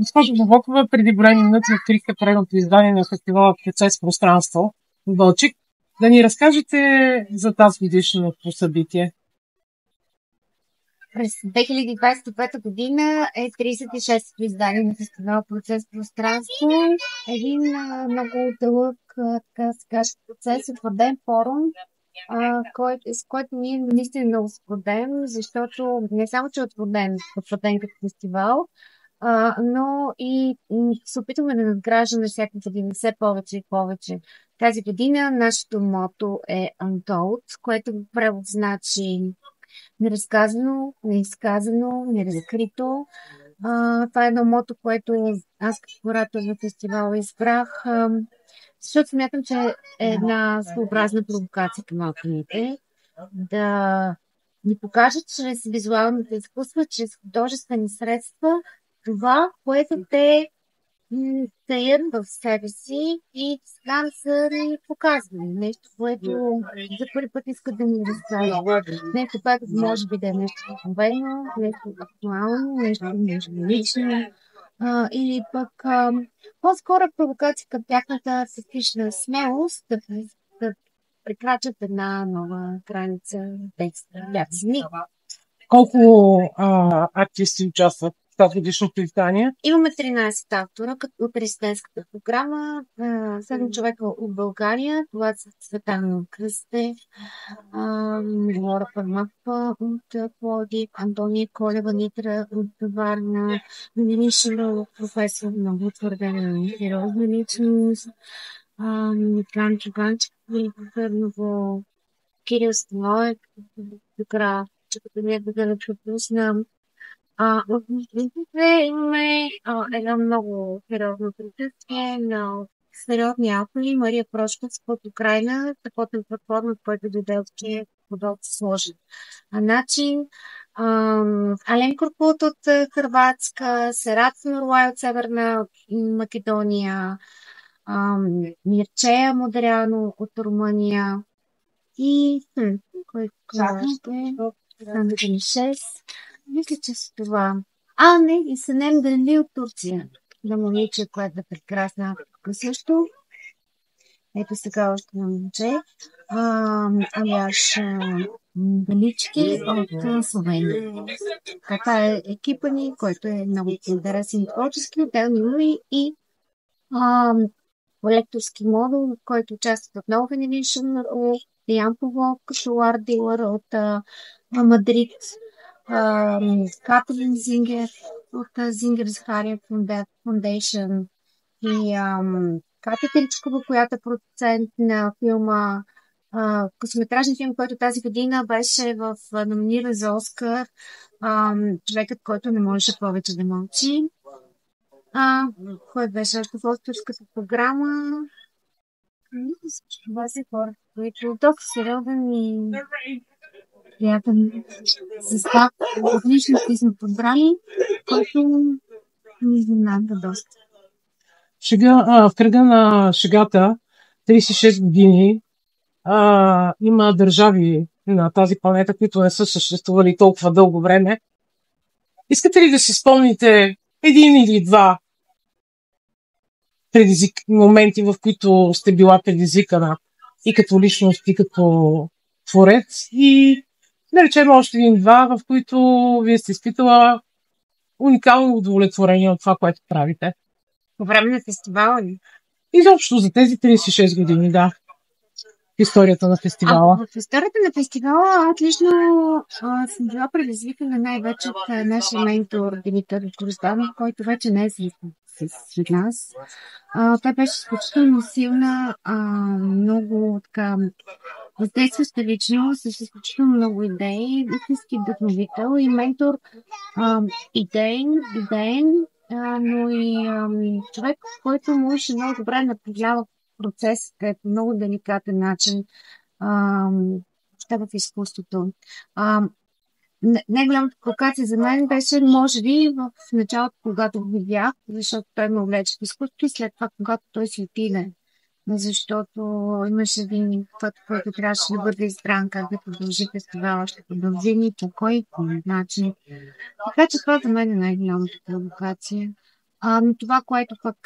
Госпожо Новакова, преди броени минути открихте предното издание на фестивала Процес пространство в Бълчик. Да ни разкажете за тази годишното събитие. През 2025 година е 36-то издание на фестивал Процес пространство. Един много дълъг процес, утвърден форум, с който ние наистина много се гордеем, защото не само, че е утвърден като фестивал, но и се опитваме да надграждаме всяка година все повече и повече. Тази година нашето мото е Untold, което в превод значи неразказано, неизказано, неразкрито. Това е едно мото, което аз като куратор на фестивала избрах, защото смятам, че е една своеобразна провокация към авторите да ни покажат чрез визуалните изкуства, чрез художествени средства това, което те таят в себе си и сега са ни показвали. Нещо, което за първи път искат да ни разкажат. Нещо, което може би да е нещо обикновено, нещо актуално, нещо лично. Или пък по-скоро провокация към тяхната артистична смелост да прекрачат една нова граница без лязни. Колко артисти участват в тази годишното издание? Имаме 13 автора от резидентската програма, 7 човека от България. Това са Цветан Кръстев, Лора Пърмапа от Пловдив, Антония Колева Нитра от Варна, Милин Шилов, професор, много утвърдена сериозна личност, Ганчо Ганчев от Търново, Кирил Станоев, Докра, че като не да не пропуснам. В Мислите имаме едно много сериозно присъствие на сериозни автори. Мария Прошков от Украина, такова платформа, в който дойде от Киев, по доста сложен начин. Ален Куркут от Хърватска, Серат Нурлай от Северна Македония, Мирчея Модеряно от Румъния и който ще 6. Мисля, че с това. Не, и Санем Дали от Турция. На момиче, което е прекрасна тук също. Ето сега още на момиче. Аляш Далички от Словения. Така е екипа ни, който е много интересен творчески. Отделно има и лекторски модул, в който участват отново Venetian от Ян Павлов, като арт дилър от Мадрид. Катрин Зингер от Zingers Harriet Foundation и Катя Теличкова, която е продуцент на филма, късометражен филм, който тази година беше номиниран за Оскар, човекът, който не можеше повече да мълчи. Кой беше още в авторската програма? Това са хора, които доста сериозен и приятен състав. Отлично сме подбрани, който ни изненада доста. В кръга на шегата 36 години има държави на тази планета, които не са съществували толкова дълго време. Искате ли да си спомните един или два моменти, в които сте била предизвикана и като личност, и като творец, и да речем още един-два, в които вие сте изпитала уникално удовлетворение от това, което правите? По време на фестивала ли? Изобщо за тези 36 години, да. Историята на фестивала. В историята на фестивала аз лично съм била предизвикана най-вече от нашия ментор Димитър Грозданов, който вече не е сред нас. Той беше изключително силна, много така въздействаща личност, с изключително много идеи, истински вдъхновител и ментор, идеен, но и човек, който можеше много добре да направлява процесите по много деликатен начин в изкуството. Най-голямата провокация за мен беше, може би, в началото, когато го видях, защото той ме увлече в изкуството и след това, когато той си отиде. Защото имаше един път, който трябваше да бъде избран как да продължи фестивала, ще продължи ни по кой начин. Така че това за мен е най-голямата провокация. Но това, което пък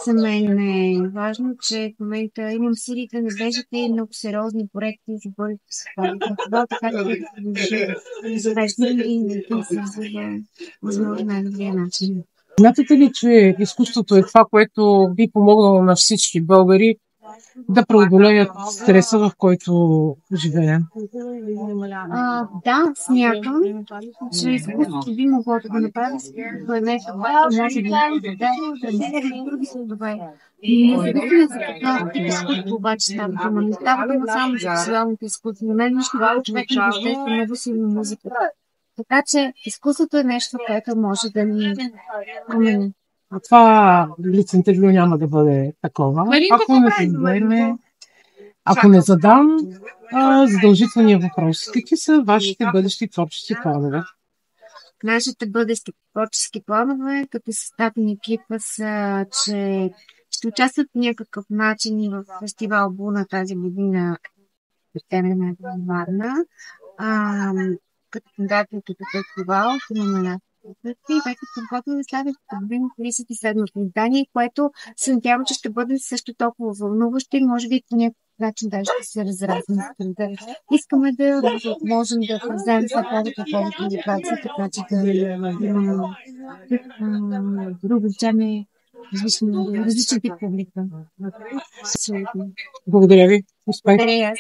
за мен е важно, че в момента имам силите, надеждите и много сериозни проекти за бъдещето с това, така че да продължи успешно и да се развива възможно най-добрия начин. Смятате ли, че изкуството е това, което би помогнало на всички българи да преодолеят стреса, в който живеем? Да, смятам, че изкуството би могло да го направи, защото е нещо, което може да даде други слабове. Независимо за какъв тип изкуство обаче става дума. Не става дума само за визуалното изкуство. На мен нещо, което човек ми въздейства много силно музика. Така че изкуството е нещо, което може да ни промени. А това блиц интервю няма да бъде такова. Ако не задам задължителния въпрос, какви са вашите бъдещи творчески планове? Нашите бъдещи творчески планове, като съставен екипа, са, че ще участват по някакъв начин и в фестивал Буна тази година в Темена Варна. Като кандидател като фестивал имаме една и вече подготвяме следващата година 37-то издание, което се надявам, че ще бъде също толкова вълнуващо и може би по някакъв начин даже ще се разразим. Искаме да можем да вземем за повече индикации, така че да увеличаме различен тип публика. Благодаря ви. Успех! Благодаря.